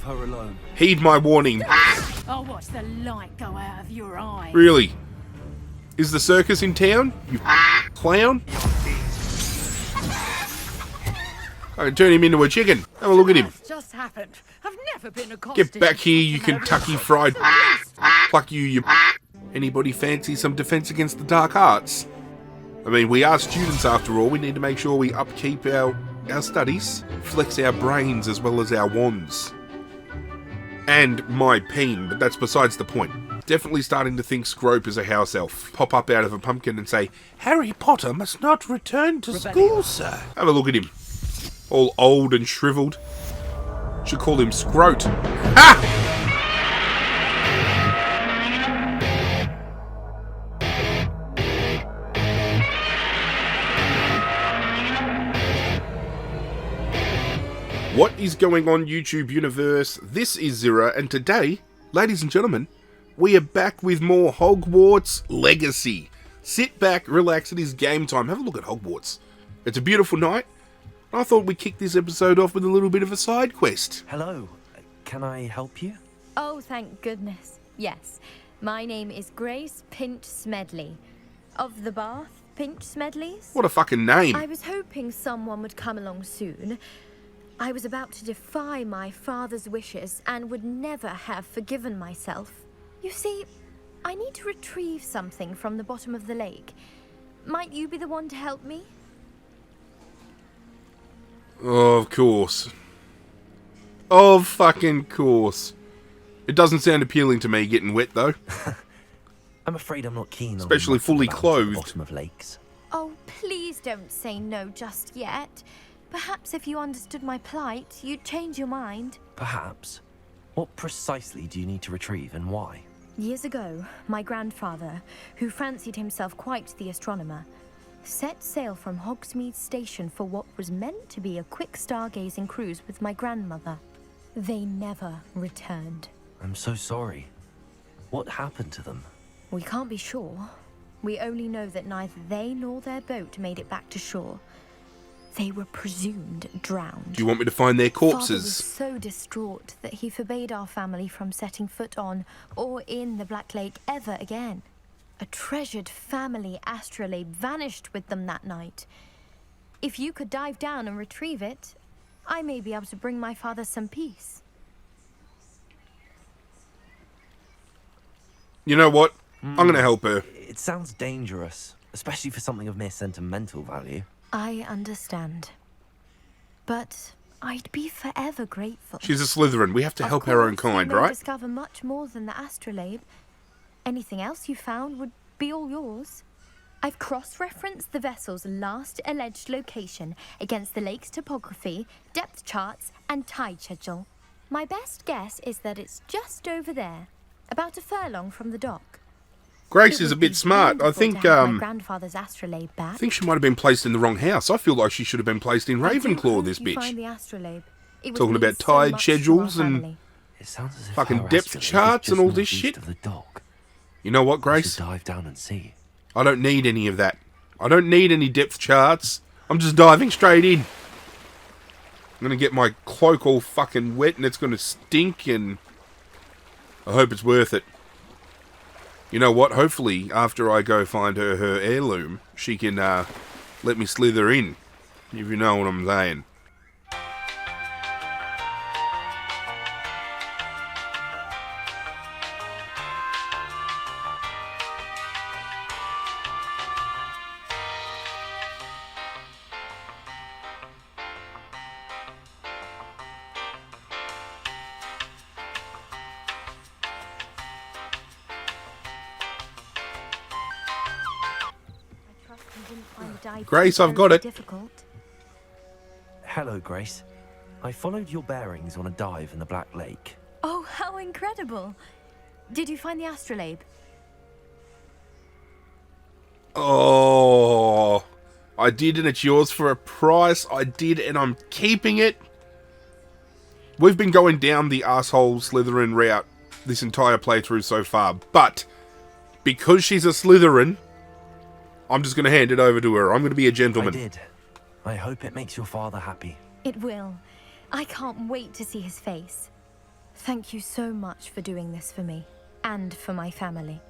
Leave her alone. Heed my warning. I'll watch the light go out of your eye. Really? Is the circus in town? You clown? I can turn him into a chicken. Have a look at him. That's just happened. I've never been accosted. Get back here, you Kentucky Fried Pluck you. Anybody fancy some defense against the dark arts? I mean, we are students after all. We need to make sure we upkeep our studies, flex our brains as well as our wands. And my peen, but that's besides the point. Definitely starting to think Scrope is a house elf. Pop up out of a pumpkin and say, Harry Potter must not return to school, sir. Have a look at him. All old and shriveled. Should call him Scrote. Ha! What is going on, YouTube universe? This is Zirra, and today, ladies and gentlemen, we are back with more Hogwarts Legacy. Sit back, relax, it is game time. Have a look at Hogwarts. It's a beautiful night. I thought we'd kick this episode off with a little bit of a side quest. Hello. Can I help you? Oh, thank goodness. Yes. My name is Grace Pinch Smedley. Of the Bath Pinch Smedleys. What a fucking name. I was hoping someone would come along soon. I was about to defy my father's wishes and would never have forgiven myself. You see, I need to retrieve something from the bottom of the lake. Might you be the one to help me? Oh, of course. Of fucking course. It doesn't sound appealing to me getting wet though. I'm afraid I'm not keen on especially fully clothed. Bottom of lakes. Oh, please don't say no just yet. Perhaps if you understood my plight, you'd change your mind. Perhaps. What precisely do you need to retrieve and why? Years ago, my grandfather, who fancied himself quite the astronomer, set sail from Hogsmeade Station for what was meant to be a quick stargazing cruise with my grandmother. They never returned. I'm so sorry. What happened to them? We can't be sure. We only know that neither they nor their boat made it back to shore. They were presumed drowned. Do you want me to find their Father corpses? was so distraught that he forbade our family from setting foot on or in the Black Lake ever again. A treasured family astrolabe vanished with them that night. If you could dive down and retrieve it, I may be able to bring my father some peace. You know what? I'm going to help her. It sounds dangerous, especially for something of mere sentimental value. I understand. But I'd be forever grateful. She's a Slytherin. We have to help our own kind, you may right? Discover much more than the astrolabe. Anything else you found would be all yours. I've cross-referenced the vessel's last alleged location against the lake's topography, depth charts, and tide schedule. My best guess is that it's just over there, about a furlong from the dock. Grace is a bit smart. I think my grandfather's astrolabe back. I think she might have been placed in the wrong house. I feel like she should have been placed in Ravenclaw, this bitch. Find the astrolabe. It would Talking mean about so tide much to our schedules and family. It sounds as if fucking our depth astrolabe is charts and just all this northeast shit. of the dock. You know what, We Grace? should dive down and see. I don't need any of that. I don't need any depth charts. I'm just diving straight in. I'm going to get my cloak all fucking wet and it's going to stink and I hope it's worth it. You know what? Hopefully, after I go find her heirloom, she can let me slither in, if you know what I'm saying. Grace, I've got it. Difficult. Hello, Grace. I followed your bearings on a dive in the Black Lake. Oh, how incredible. Did you find the astrolabe? Oh, I did and it's yours for a price. I did and I'm keeping it. We've been going down the asshole Slytherin route this entire playthrough so far, but because she's a Slytherin, I'm just going to hand it over to her. I'm going to be a gentleman. I did. I hope it makes your father happy. It will. I can't wait to see his face. Thank you so much for doing this for me, and for my family.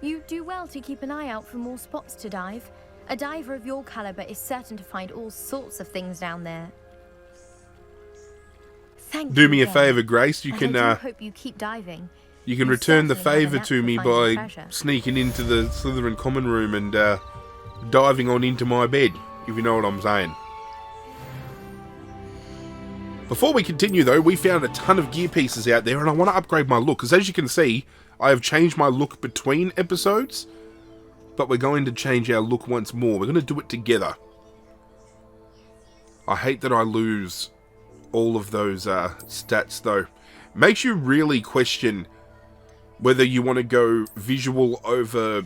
You do well to keep an eye out for more spots to dive. A diver of your caliber is certain to find all sorts of things down there. Thank you. Do me a again. favour, Grace. You And can I do hope you keep diving. you can You return the certainly have a favour knack to for me finding by treasure. sneaking into the Slytherin common room and diving on into my bed, if you know what I'm saying. Before we continue though, we found a ton of gear pieces out there and I want to upgrade my look, because as you can see, I have changed my look between episodes, but we're going to change our look once more. We're going to do it together. I hate that I lose all of those stats though. Makes you really question whether you want to go visual over,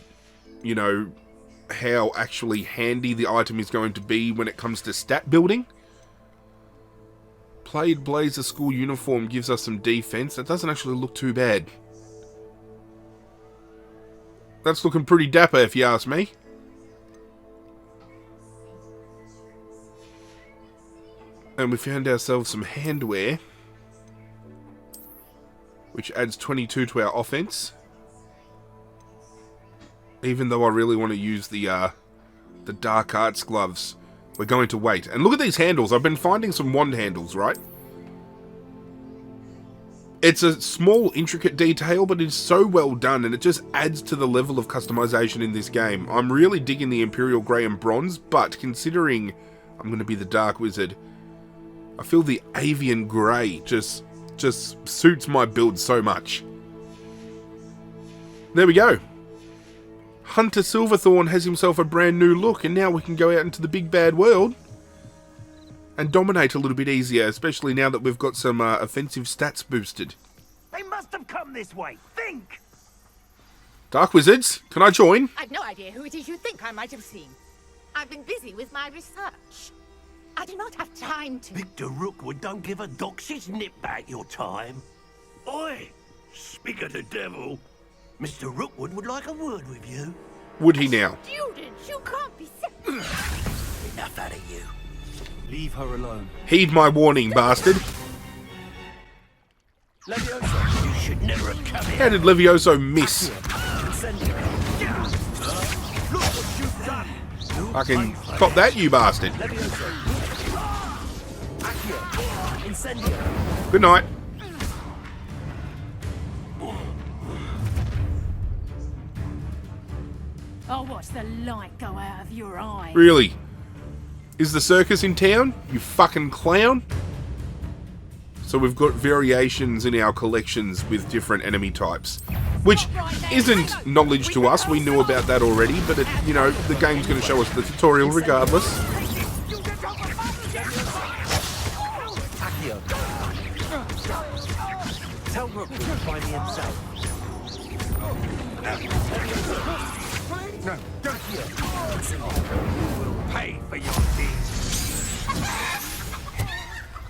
you know, how actually handy the item is going to be when it comes to stat building. Plaid Blazer school uniform gives us some defense. That doesn't actually look too bad. That's looking pretty dapper if you ask me. And we found ourselves some handwear, which adds 22 to our offense. Even though I really want to use the dark arts gloves, we're going to wait. And look at these handles. I've been finding some wand handles, right? It's a small, intricate detail, but it's so well done, and it just adds to the level of customization in this game. I'm really digging the Imperial Grey and Bronze, but considering I'm going to be the Dark Wizard, I feel the Avian Grey just suits my build so much. There we go. Hunter Silverthorn has himself a brand new look, and now we can go out into the big bad world and dominate a little bit easier, especially now that we've got some offensive stats boosted. They must have come this way. Think! Dark Wizards, can I join? I've no idea who it is you think I might have seen. I've been busy with my research. I do not have time to... Victor Rookwood don't give a doxy's nip back your time. Oi! Speak of the devil. Mr. Rookwood would like a word with you. Would he now? Students, you can't be sick. Enough out of you. Leave her alone. Heed my warning, bastard. Levioso, you should never have come How here. did Levioso miss? Look what you've done. I can cop that, you bastard. Levioso. Accio. Incendio. Good night. I'll watch the light go out of your eye. Really? Is the circus in town? You fucking clown? So we've got variations in our collections with different enemy types, which isn't knowledge to us. We knew about that already, but it, you know, the game's going to show us the tutorial regardless. Accio. Tell Rookwood to find me himself. No, don't here. Will pay for your deeds.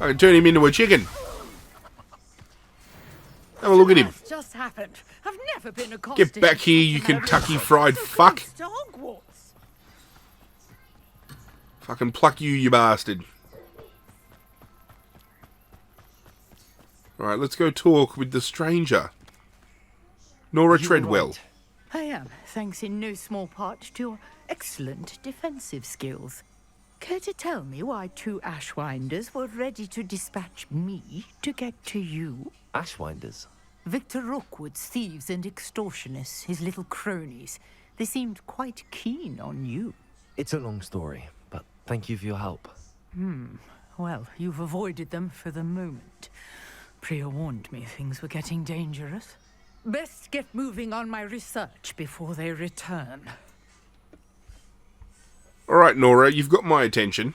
I can turn him into a chicken. Have a look at him. That's just happened. I've never been accosted. Get back here, you Kentucky Fried fuck. To Hogwarts. Fucking pluck you, you bastard. Alright, let's go talk with the stranger. Nora Treadwell. right. I am, thanks in no small part to your excellent defensive skills. Care to tell me why two Ashwinders were ready to dispatch me to get to you? Ashwinders. Victor Rookwood's thieves and extortionists, his little cronies. They seemed quite keen on you. It's a long story, but thank you for your help. Well, you've avoided them for the moment. Priya warned me things were getting dangerous. Best get moving on my research before they return. Alright, Nora, you've got my attention.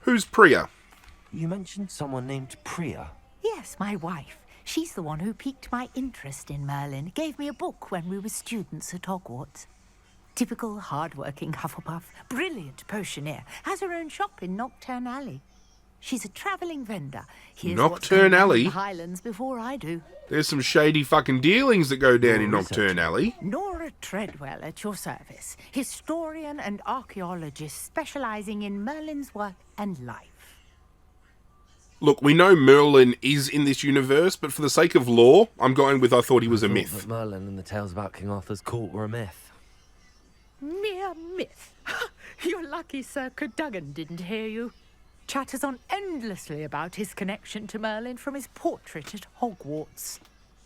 Who's Priya? You mentioned someone named Priya. Yes, my wife. She's the one who piqued my interest in Merlin. Gave me a book when we were students at Hogwarts. Typical hard-working Hufflepuff, brilliant potioneer, has her own shop in Nocturne Alley. She's a travelling vendor. Here's what's Nocturne going on in Alley? the Highlands before I do. There's some shady fucking dealings that go down in Nora research. Nocturne Alley. Nora Treadwell at your service, historian and archaeologist specialising in Merlin's work and life. Look, we know Merlin is in this universe, but for the sake of lore, I'm going with I thought he was a Thought myth. that Merlin and the tales about King Arthur's court were a myth. Mere myth. You're lucky Sir Cadogan didn't hear you. Chatters on endlessly about his connection to Merlin from his portrait at Hogwarts.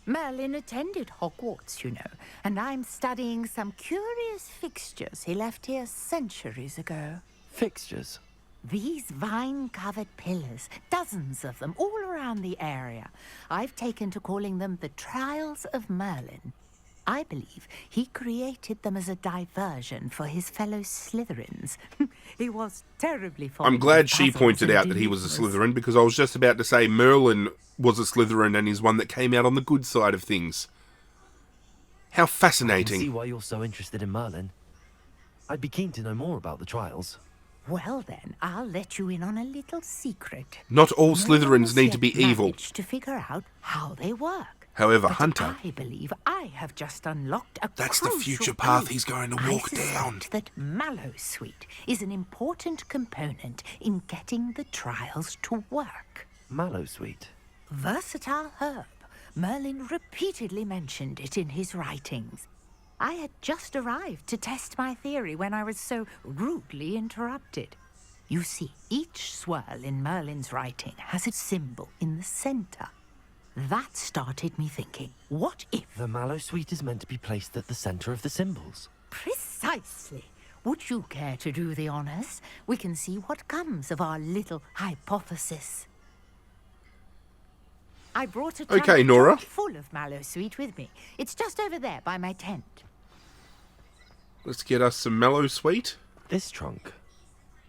Merlin attended Hogwarts, you know, and I'm studying some curious fixtures he left here centuries ago. Fixtures? These vine-covered pillars, dozens of them, all around the area. I've taken to calling them the Trials of Merlin. I believe he created them as a diversion for his fellow Slytherins. He was terribly fond I'm of glad she puzzles pointed and out that he was a enigmas. Slytherin, because I was just about to say Merlin was a Slytherin and is one that came out on the good side of things. How I can see fascinating. why you're so interested in Merlin. I'd be keen to know more about the trials. Well then, I'll let you in on a little secret. Not all No one Slytherins has need to yet be evil. managed to figure out how they work. However, But Hunter, I believe I have just unlocked a that's the crucial future path clue. he's going to I walk suspect down. that Mallowsweet is an important component in getting the trials to work. Mallowsweet. Versatile herb. Merlin repeatedly mentioned it in his writings. I had just arrived to test my theory when I was so rudely interrupted. You see, each swirl in Merlin's writing has a symbol in the center. That started me thinking, what if... The Mallowsweet is meant to be placed at the center of the symbols. Precisely. Would you care to do the honors? We can see what comes of our little hypothesis. I brought a trunk Okay, Nora. full of Mallowsweet with me. It's just over there by my tent. Let's get us some Mallowsweet. This trunk.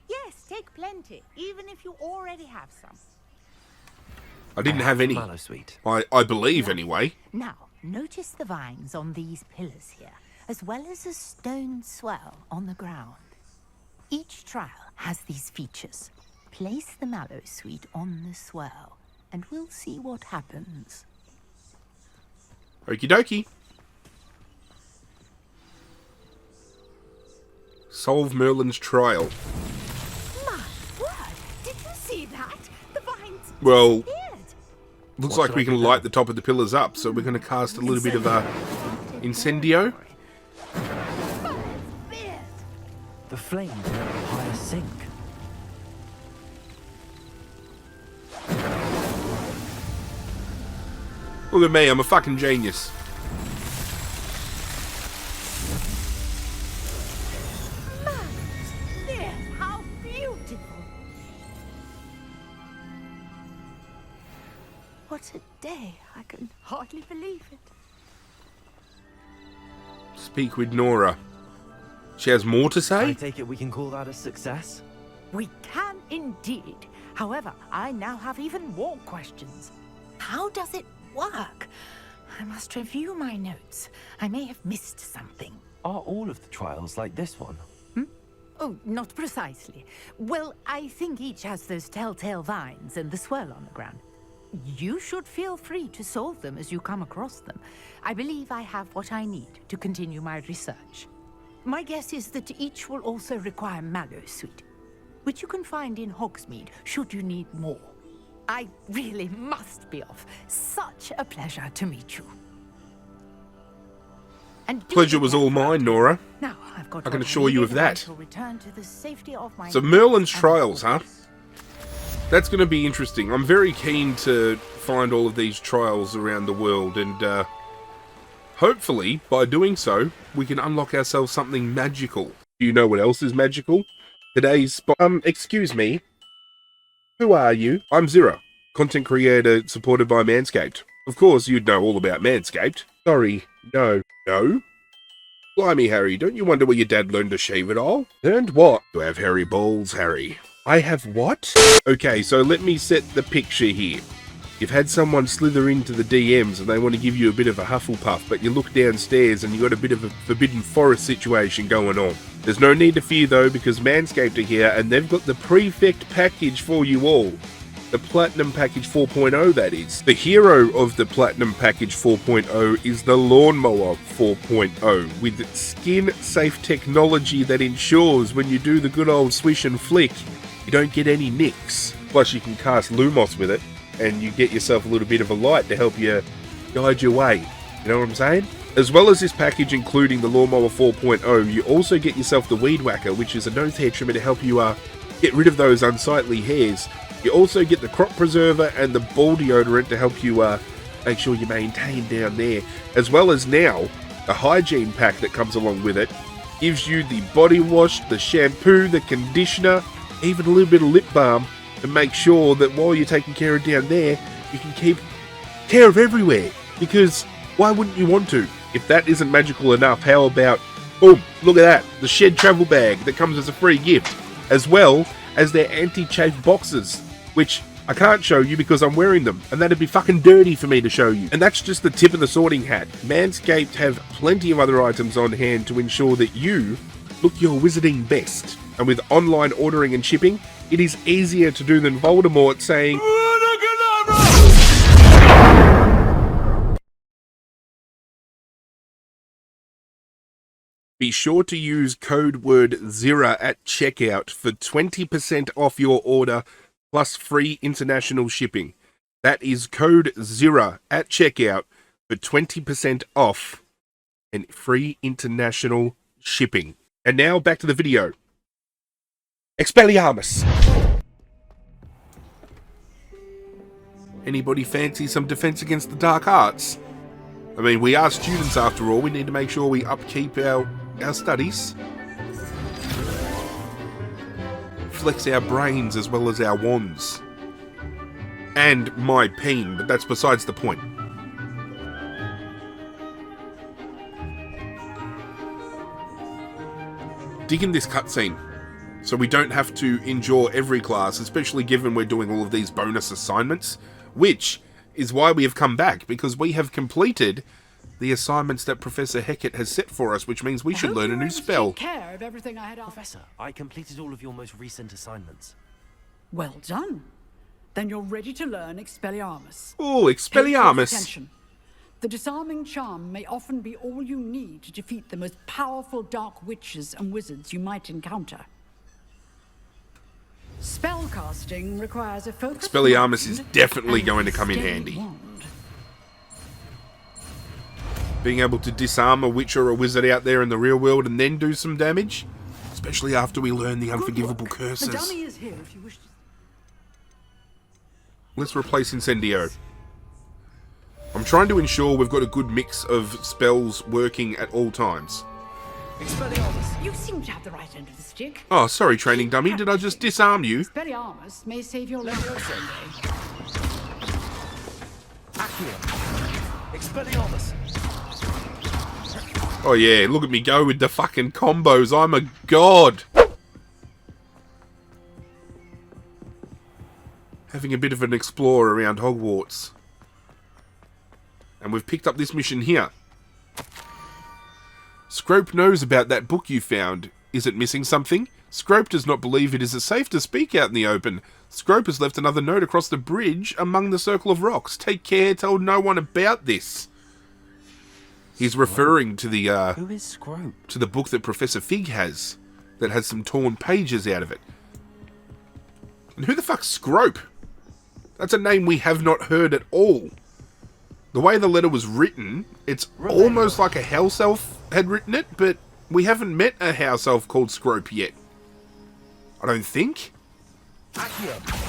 Yes, take plenty, even if you already have some. I didn't have any. Mallowsweet. I believe, anyway. Now, notice the vines on these pillars here, as well as a stone swell on the ground. Each trial has these features. Place the Mallowsweet on the swell, and we'll see what happens. Okie dokie. Solve Merlin's trial. My word! Did you see that? The vines Well, disappeared. looks What like should we I can do light now? the top of the pillars up, so we're going to cast a little bit of a incendio. The flames are at the highest sink. Look at me, I'm a fucking genius. There, how beautiful! What a day. I can hardly believe it. Speak with Nora. She has more to I say? take it we can call that a success? We can indeed. However, I now have even more questions. How does it work? I must review my notes. I may have missed something. Are all of the trials like this one? Oh, not precisely. Well, I think each has those telltale vines and the swirl on the ground. You should feel free to solve them as you come across them. I believe I have what I need to continue my research. My guess is that each will also require Mallowsweet, which you can find in Hogsmeade should you need more. I really must be off. Such a pleasure to meet you. And do Pleasure be was all careful. mine, Nora. Now, I've got I can what assure you need of and I that. shall return to the safety of my So home Merlin's and trials, huh? quarters. That's going to be interesting. I'm very keen to find all of these trials around the world, and hopefully, by doing so, we can unlock ourselves something magical. Do you know what else is magical? Today's excuse me. Who are you? I'm Zirra, content creator supported by Manscaped. Of course, you'd know all about Manscaped. Sorry, no. No? Blimey, Harry, don't you wonder where your dad learned to shave it all? Learned what? To have hairy balls, Harry. I have what? Okay, so let me set the picture here. You've had someone slither into the DMs and they want to give you a bit of a Hufflepuff, but you look downstairs and you got a bit of a Forbidden Forest situation going on. There's no need to fear though, because Manscaped are here and they've got the Prefect package for you all. The Platinum Package 4.0, that is. The hero of the Platinum Package 4.0 is the Lawnmower 4.0, with skin-safe technology that ensures when you do the good old swish and flick, you don't get any nicks. Plus, you can cast Lumos with it, and you get yourself a little bit of a light to help you guide your way. You know what I'm saying? As well as this package, including the Lawnmower 4.0, you also get yourself the Weed Whacker, which is a nose hair trimmer to help you get rid of those unsightly hairs. You also get the Crop Preserver and the Ball Deodorant to help you make sure you maintain down there. As well as now, the Hygiene Pack that comes along with it gives you the body wash, the shampoo, the conditioner, even a little bit of lip balm to make sure that while you're taking care of down there, you can keep care of everywhere. Because why wouldn't you want to? If that isn't magical enough, how about, boom, look at that, the Shed travel bag that comes as a free gift, as well as their anti-chafe boxes, which I can't show you because I'm wearing them, and that'd be fucking dirty for me to show you. And that's just the tip of the sorting hat. Manscaped have plenty of other items on hand to ensure that you look your wizarding best. And with online ordering and shipping, it is easier to do than Voldemort saying, be sure to use code word Zirra at checkout for 20% off your order plus free international shipping. That is code Zirra at checkout for 20% off and free international shipping. And now back to the video. Expelliarmus. Anybody fancy some defense against the dark arts? I mean, we are students after all. We need to make sure we upkeep our studies. Flex our brains as well as our wands. And my peen, but that's besides the point. Dig in this cutscene so we don't have to endure every class, especially given we're doing all of these bonus assignments, which is why we have come back, because we have completed the assignments that Professor Hecat has set for us, which means we should learn a new spell. Care of everything I had on. Professor, I completed all of your most recent assignments. Well done. Then you're ready to learn Expelliarmus. Oh, Pay close Expelliarmus. attention. The disarming charm may often be all you need to defeat the most powerful dark witches and wizards you might encounter. Spellcasting requires a focus. Expelliarmus is definitely going to come in handy. Wand. Being able to disarm a witch or a wizard out there in the real world and then do some damage, especially after we learn the unforgivable The curses. dummy is here if you wish to. Let's replace Incendio. I'm trying to ensure we've got a good mix of spells working at all times. Expelliarmus. You seem to have the right end of the stick. Oh, sorry, training dummy. Did I just disarm you? Expelliarmus may save your life someday. Accio. Expelliarmus. Oh yeah, look at me go with the fucking combos. I'm a god. Having a bit of an explore around Hogwarts. And we've picked up this mission here. Scrope knows about that book you found. Is it missing something? Scrope does not believe it is safe to speak out in the open. Scrope has left another note across the bridge among the circle of rocks. Take care, tell no one about this. He's referring to the Who is Scrope? to the book that Professor Fig has, that has some torn pages out of it. And who the fuck's Scrope? That's a name we have not heard at all. The way the letter was written, it's almost like a house elf had written it, but we haven't met a house elf called Scrope yet. I don't think. Accio.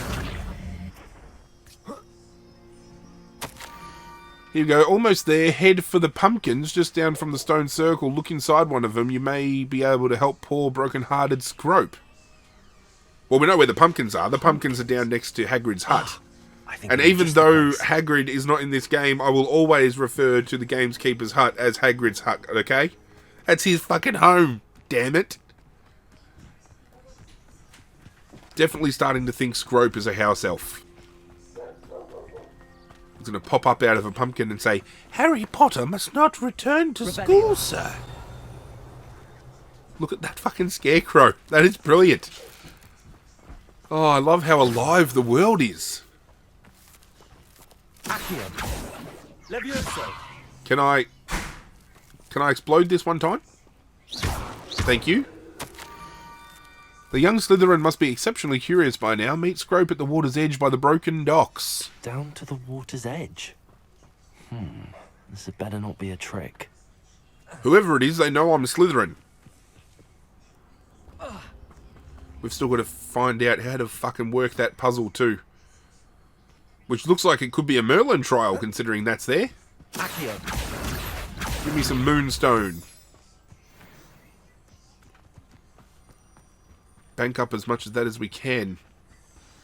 Here you go, almost there. Head for the pumpkins, just down from the stone circle. Look inside one of them. You may be able to help poor broken-hearted Scrope. Well, we know where the pumpkins are. The pumpkins are down next to Hagrid's hut. And even though Hagrid is not in this game, I will always refer to the gamekeeper's hut as Hagrid's hut, okay? That's his fucking home, damn it. Definitely starting to think Scrope is a house elf. He's going to pop up out of a pumpkin and say, Harry Potter must not return to school, sir. Look at that fucking scarecrow. That is brilliant. Oh, I love how alive the world is. Accio. Levioso. Can I explode this one time? Thank you. The young Slytherin must be exceptionally curious by now. Meet Scrope at the water's edge by the broken docks. Down to the water's edge? This had better not be a trick. Whoever it is, they know I'm a Slytherin. We've still got to find out how to fucking work that puzzle too. Which looks like it could be a Merlin trial, considering that's there. Give me some moonstone. Bank up as much of that as we can.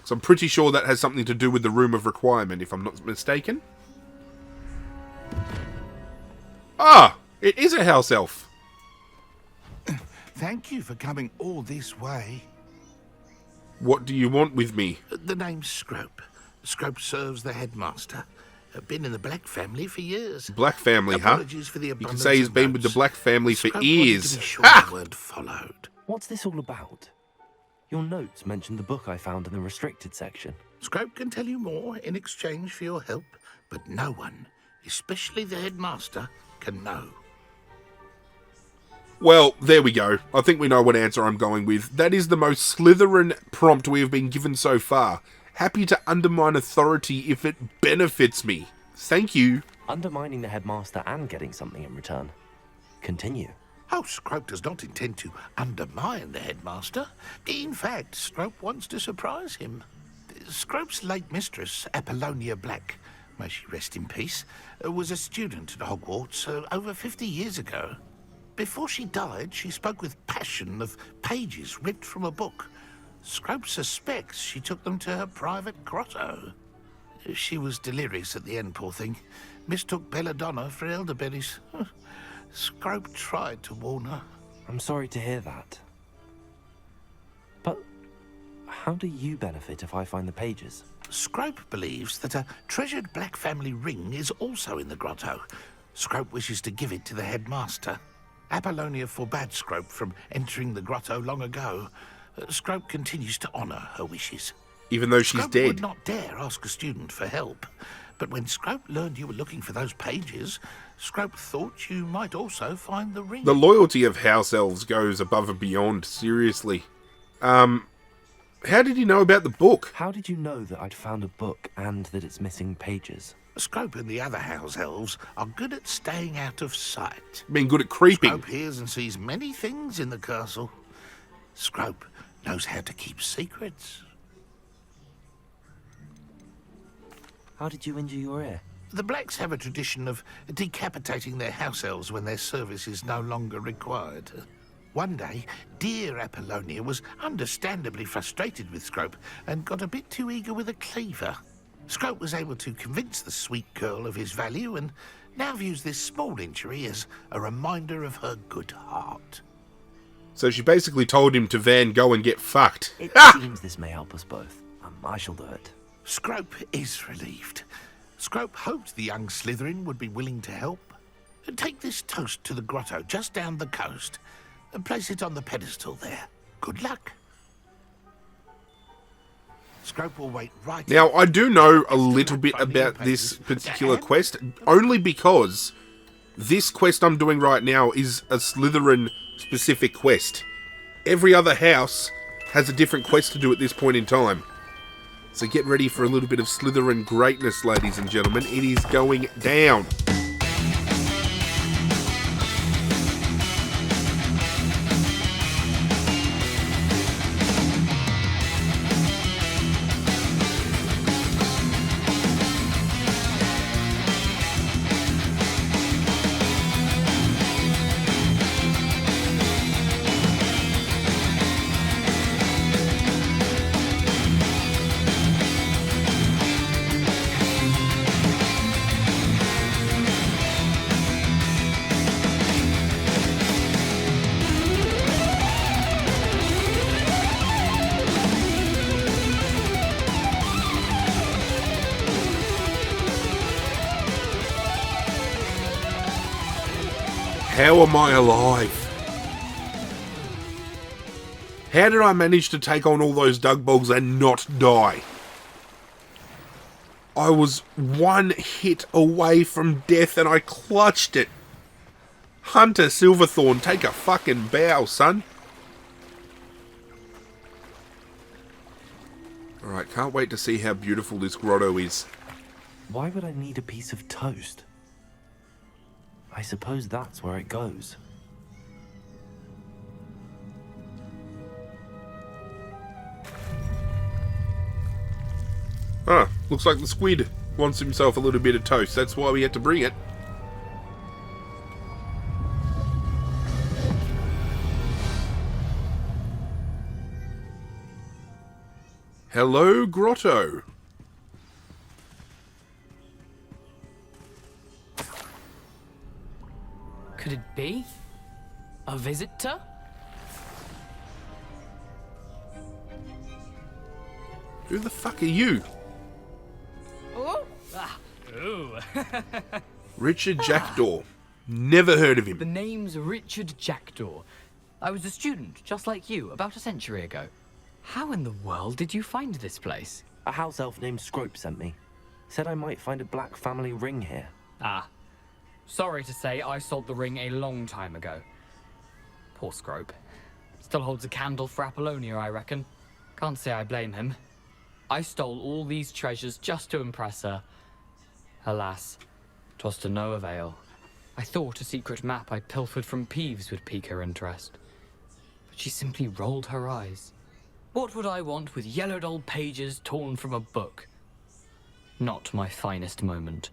So I'm pretty sure that has something to do with the Room of Requirement, if I'm not mistaken. Ah! It is a house elf. Thank you for coming all this way. What do you want with me? The name's Scrope. Scrope serves the headmaster. Been in the Black family for years. Black family, huh? Apologies for the You can abundance say he's of been with the notes. Black family for Scrope years. wanted to be sure the word followed. What's this all about? Your notes mentioned the book I found in the restricted section. Scrope can tell you more in exchange for your help, but no one, especially the headmaster, can know. Well, there we go. I think we know what answer I'm going with. That is the most Slytherin prompt we have been given so far. Happy to undermine authority if it benefits me. Thank you. Undermining the headmaster and getting something in return. Continue. Oh, Scrope does not intend to undermine the headmaster. In fact, Scrope wants to surprise him. Scrope's late mistress, Apollonia Black, may she rest in peace, was a student at Hogwarts over 50 years ago. Before she died, she spoke with passion of pages ripped from a book. Scrope suspects she took them to her private grotto. She was delirious at the end, poor thing. Mistook belladonna for elderberries. Scrope tried to warn her. I'm sorry to hear that. But how do you benefit if I find the pages? Scrope believes that a treasured Black family ring is also in the grotto. Scrope wishes to give it to the headmaster. Apollonia forbade Scrope from entering the grotto long ago. Scrope continues to honour her wishes. Even though she's Scrope dead. would not dare ask a student for help. But when Scrope learned you were looking for those pages, Scrope thought you might also find the ring. The loyalty of house elves goes above and beyond, seriously. How did you know about the book? How did you know that I'd found a book and that it's missing pages? Scrope and the other house elves are good at staying out of sight. Being good at creeping. Scrope hears and sees many things in the castle. Scrope knows how to keep secrets. How did you injure your ear? The Blacks have a tradition of decapitating their house elves when their service is no longer required. One day, dear Apollonia was understandably frustrated with Scrope and got a bit too eager with a cleaver. Scrope was able to convince the sweet girl of his value and now views this small injury as a reminder of her good heart. So she basically told him to go and get fucked. It seems this may help us both. I shall do it. Scrope is relieved. Scrope hoped the young Slytherin would be willing to help. Take this toast to the grotto just down the coast and place it on the pedestal there. Good luck. Scrope will wait right. Now, I do know a little bit about this particular quest, only because this quest I'm doing right now is a Slytherin-specific quest. Every other house has a different quest to do at this point in time. So get ready for a little bit of Slytherin greatness, ladies and gentlemen. It is going down. How am I alive? How did I manage to take on all those Dugbogs and not die? I was one hit away from death and I clutched it. Hunter Silverthorn, take a fucking bow, son. Alright, can't wait to see how beautiful this grotto is. Why would I need a piece of toast? I suppose that's where it goes. Ah, looks like the squid wants himself a little bit of toast. That's why we had to bring it. Hello, grotto. Could it be? A visitor? Who the fuck are you? Oh! Ah. Ooh. Richard Jackdaw. Never heard of The him. name's Richard Jackdaw. I was a student, just like you, about a century ago. How in the world did you find this place? A house elf named Scrope sent me. Said I might find a black family ring here. Ah. Sorry to say, I sold the ring a long time ago. Poor Scrope. Still holds a candle for Apollonia, I reckon. Can't say I blame him. I stole all these treasures just to impress her. Alas, 'twas to no avail. I thought a secret map I pilfered from Peeves would pique her interest. But she simply rolled her eyes. What would I want with yellowed old pages torn from a book? Not my finest moment.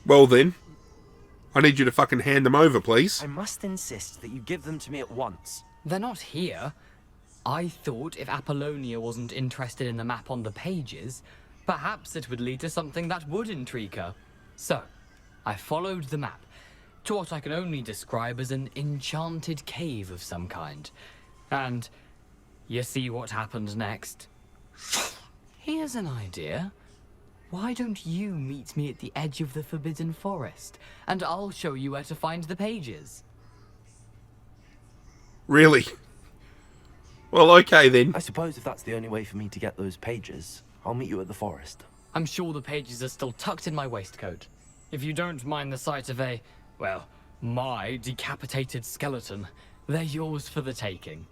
Well then, I need you to fucking hand them over, please. I must insist that you give them to me at once. They're not here. I thought if Apollonia wasn't interested in the map on the pages, perhaps it would lead to something that would intrigue her. So, I followed the map to what I can only describe as an enchanted cave of some kind. And you see what happened next? Here's an idea. Why don't you meet me at the edge of the Forbidden Forest, and I'll show you where to find the pages? Really? Well, okay then. I suppose if that's the only way for me to get those pages, I'll meet you at the forest. I'm sure the pages are still tucked in my waistcoat. If you don't mind the sight of a, well, my decapitated skeleton, they're yours for the taking.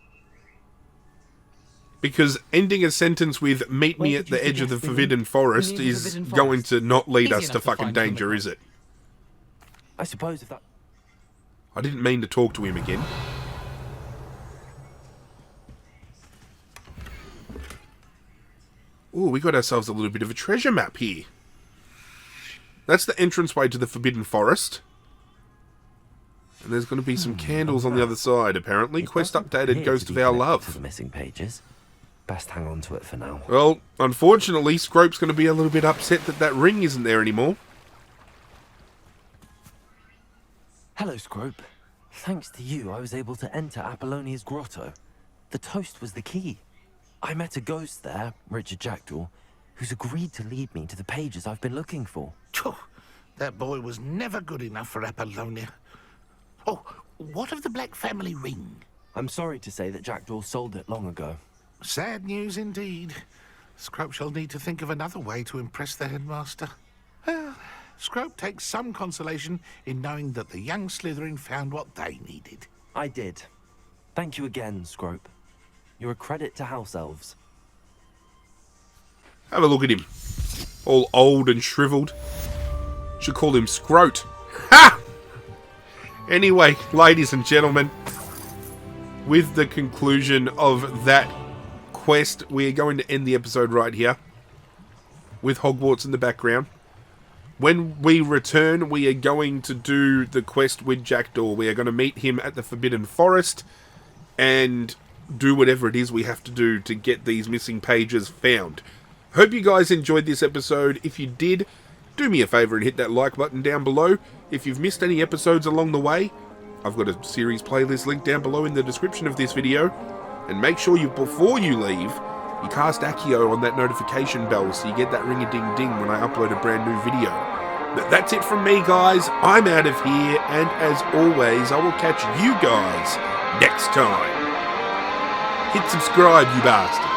Because ending a sentence with "meet me Where at did you the edge of the suggest we Forbidden meet? Forest" Near the is Forbidden going Forest. to not lead Easy us to enough to fucking find from the danger, map. is it? I suppose if that... I didn't mean to talk to him again. Ooh, we got ourselves a little bit of a treasure map here. That's the entranceway to the Forbidden Forest. And there's going to be some candles on the other side, apparently. It Quest doesn't updated, appear Ghost to of be Our connected to Love. the missing pages. Best hang on to it for now. Well, unfortunately, Scrope's going to be a little bit upset that that ring isn't there anymore. Hello, Scrope. Thanks to you, I was able to enter Apollonia's grotto. The toast was the key. I met a ghost there, Richard Jackdaw, who's agreed to lead me to the pages I've been looking for. Phew, that boy was never good enough for Apollonia. Oh, what of the Black family ring? I'm sorry to say that Jackdaw sold it long ago. Sad news indeed. Scrope shall need to think of another way to impress the headmaster. Well, Scrope takes some consolation in knowing that the young Slytherin found what they needed. I did. Thank you again, Scrope. You're a credit to house elves. Have a look at him. All old and shriveled. Should call him Scrote. Ha! Anyway, ladies and gentlemen, with the conclusion of that quest, we are going to end the episode right here with Hogwarts in the background. When we return, we are going to do the quest with Jackdaw. We are going to meet him at the Forbidden Forest and do whatever it is we have to do to get these missing pages found. Hope you guys enjoyed this episode. If you did, do me a favour and hit that like button down below. If you've missed any episodes along the way, I've got a series playlist link down below in the description of this video. And make sure you, before you leave, you cast Accio on that notification bell so you get that ring-a-ding-ding when I upload a brand new video. But that's it from me, guys. I'm out of here, and as always, I will catch you guys next time. Hit subscribe, you bastard.